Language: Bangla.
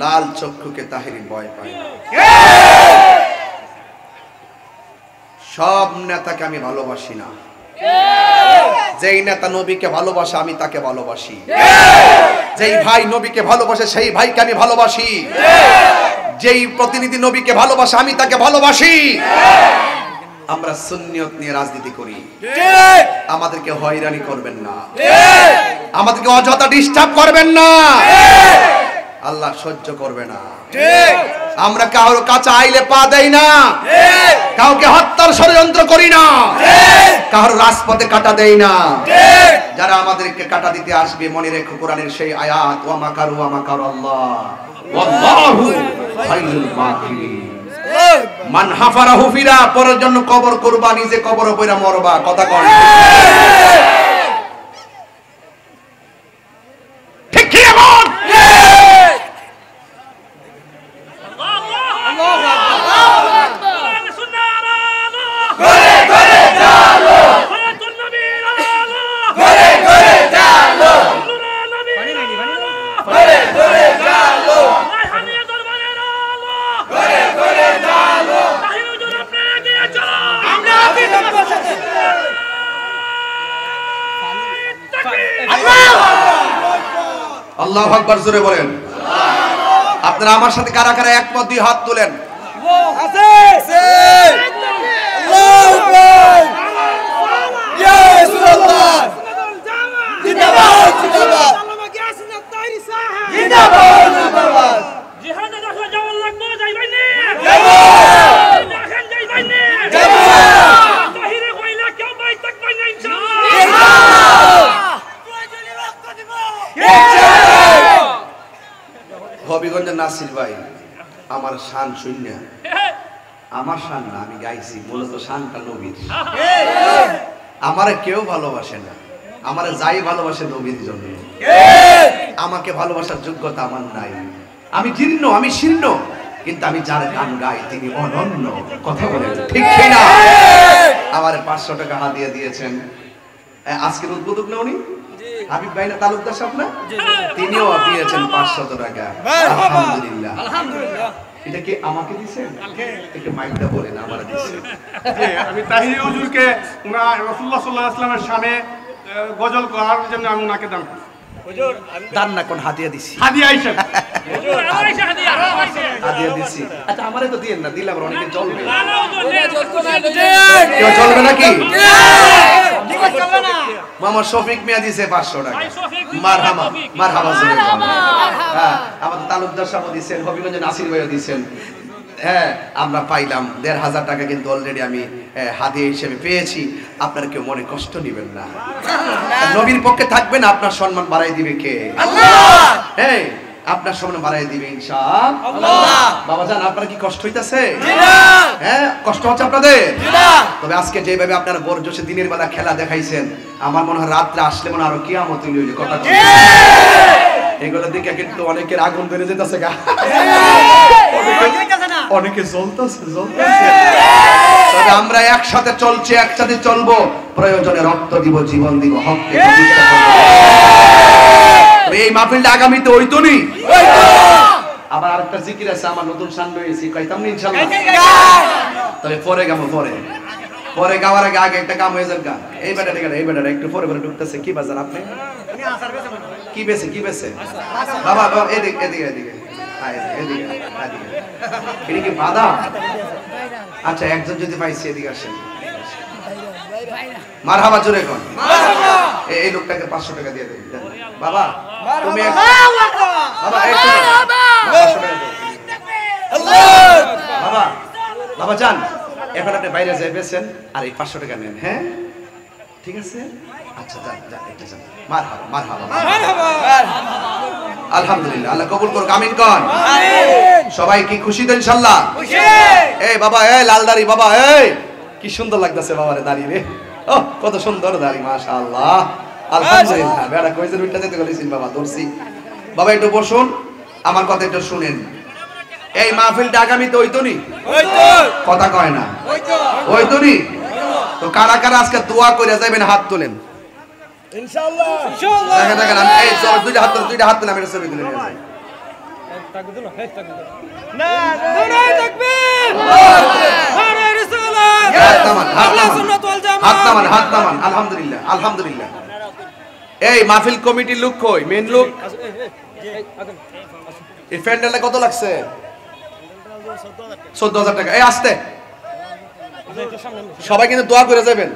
লাল চক্ষুকে তাহেরি ভয় পায় না। সব নেতাকে আমি ভালোবাসি না, যেই নেতা নবীকে ভালোবাসে আমি তাকে ভালোবাসি, যেই ভাই নবীকে ভালোবাসে সেই ভাইকে আমি ভালোবাসি, যেই প্রতিনিধি নবীকে ভালোবাসে আমি তাকে ভালোবাসি। আমরা সুন্নিয়ত নিয়ে রাজনীতি করি, আমাদেরকে হয়রানি করবেন না, আমাদেরকে অযথা ডিস্টার্ব করবেন না, আল্লাহ সহ্য করবে না। আমরা কারোর কাছে আইলে পা দেই না, কাউকে হত্যার ষড়যন্ত্র করি না, কারোর রাজপথে কাটা দেই না। যারা আমাদেরকে কাটা দিতে আসবে মনে রেখো কোরআনের সেই আয়াত, ওয়া মাকারু ওয়া মাকারাল্লাহ ওয়াল্লাহু খায়রুল মাকিরিন। মান হাফারাহু ফিরা, পরের জন্য কবর করবা, নিজে কবরে পড়া মরবা। কথা কন ঠিক কি বল? আল্লাহু আকবার, জোরে বলেন। আপনারা আমার সাথে কারা কারা একমত, দুই হাত তোলেন। আছে আল্লাহু আকবার, ইয়া রাসূলুল্লাহ, জিন্দাবাদ জিন্দাবাদ, জিন্দাবাদ জিন্দাবাদ। জিহাদে দেখো যাওয়ার লাগবে, যাইবাই না, দেখেন যাইবাই না, তাহিরে কইলা কেউ বাই থাকবে না ইনশাআল্লাহ। হবিগঞ্জের নাসির ভাই আমার শান শূন্য, আমার শান না, আমি গাইছি মূলত শানটা নবীর। আমারে কেউ ভালোবাসে না, আমারে যাই ভালোবাসে নবীর জন্য। আমাকে ভালোবাসার যোগ্যতা আমার নাই, আমি জীর্ণ, আমি শীর্ণ, কিন্তু আমি যার গান গাই তিনি অনন্য। কথা বলেন ঠিক কিনা? আমার 500 টাকা হাদিয়া দিয়েছেন আজকের উদ্বোধক না উনি হাবিব ভাই না তালুকদার সাহেব না, তিনিও দিয়েছেন 500 টাকা। আলহামদুলিল্লাহ আলহামদুলিল্লাহ। এটা কি আমাকে দিবেন? একটু মাইকটা বলেন আমারে দিবেন। আমি তাহিরি হুজুরকে উনার রাসূলুল্লাহ সাল্লাল্লাহু আলাইহি ওয়াসাল্লামের শানে গজল করার জন্য আমি উনাকে দান করি। হুজুর দান না কোন হাদিয়া দিছি, হাদিয়া আইছে হুজুর আমার এসে হাদিয়া হাদিয়া দিছি। আচ্ছা আমারে তো দিয়েন না, দিলে আবার অনেকে চলবে। না না হুজুর কেউ চলবে নাকি? ঠিক আছে চলবে না। মামা শফিক মিয়া দিয়েছে 500 টাকা। ভাই শফিক, মারহাবা মারহাবা জোরে বলেন। মারহাবা। হ্যাঁ আমাদের তালুকদার সাহেব দিয়েছেন, হবিগঞ্জের নাসির ভাইও দিয়েছেন। হ্যাঁ আমরা পাইলাম 1500 টাকা, কিন্তু অলরেডি আমি হাদিয়া হিসেবে পেয়েছি। আপনারা কেউ মনে কষ্ট নেবেন না, নবীর পক্ষে থাকবেন, আপনার সম্মান বাড়াই দিবে কে? আল্লাহ। হ্যাঁ আপনার সম্মান বাড়াই দিবে ইনশাআল্লাহ। বাবা জান আপনার কি কষ্ট হইতাছে? হ্যাঁ কষ্ট হচ্ছে আপনাদের? তবে আজকে যেভাবে আপনারা বরজোশে দিনের বেলা খেলা দেখাইছেন, আমার মনে হয় রাত্রে আসলে মনে আরো কিয়ামত হইল। কথা ঠিক, এগুলো দিকে কিন্তু অনেকের আগুন বেড়ে যেতেছে গা, অনেকে জ্বলতেছে জ্বলতেছে। তবে আমরা একসাথে চলছি, একসাথে চলবো, প্রয়োজনে রক্ত দিব, জীবন দিব, হককে প্রতিষ্ঠা করব। এই মাহফিলটা আগামীতে হইতো নি? আবার আরেকটা জিকির আছে, আমার নতুন শান রয়েছে, কইতাম না ইনশাআল্লাহ। তবে পরে গামো, পরে গাওয়ার আগে আগে একটা কাম হয়ে যাবে। এই বেটা একটু পরে ঢুকতেছে। কি বাজার আপনি? কি বেছে বাবা বাবা এদিকে এদিকে এদিকে এদিকে। এটা কি বাধা? আচ্ছা একজন যদি পাইছি এদিকে আসেন। মারহাবা জোরে কোন। এই লোকটাকে 500 টাকা দিয়ে দেন বাবা। তুমি বাবা একটু 500 টাকা দাও। আল্লাহ বাবা, বাবা যান এখন আপনি বাইরে যাইবেন আর এই 500 টাকা নেন। হ্যাঁ ঠিক আছে, আচ্ছা যান যান এটা যান। মারহাবা মারহাবা মারহাবা। আলহামদুলিল্লাহ, আল্লাহ কবুল করুক, আমিন কোন। আমিন। সবাই কি খুশি তো ইনশাআল্লাহ? খুশি। এই বাবা, এই লাল দাড়ি বাবা, এই কি সুন্দর লাগতেছে বাবারে দাড়ি রে। ও কত সুন্দর দাড়ি, মাশাআল্লাহ। আলহামদুলিল্লাহ। বেড়া কইছেন উল্টা যেতে গেলেছেন বাবা, দর্শি বাবা। একটু বসুন, আমার কথা একটু শুনেন। এই মাহফিলটা আগামীতে হইতো নি? হইতো। কথা কয় না? হইতো। হইতো নি? তো কারা কারা আজকে দোয়া করে যাবেন হাত তোলেন ইনশাআল্লাহ। ইনশাআল্লাহ। দেখেন দেখেন, এই চল দুইটা হাত তোলেন, আমি ছবি তুলে নিয়ে যাই। হাত নামান আলহামদুলিল্লাহ আলহামদুলিল্লাহ। এই মাহফিল কমিটির লোক কই? মেন লোক এই প্যান্ডেলে কত লাগছে? 14,000 টাকা। এই আসতে সবাই কিন্তু দোয়া করে যাবেন।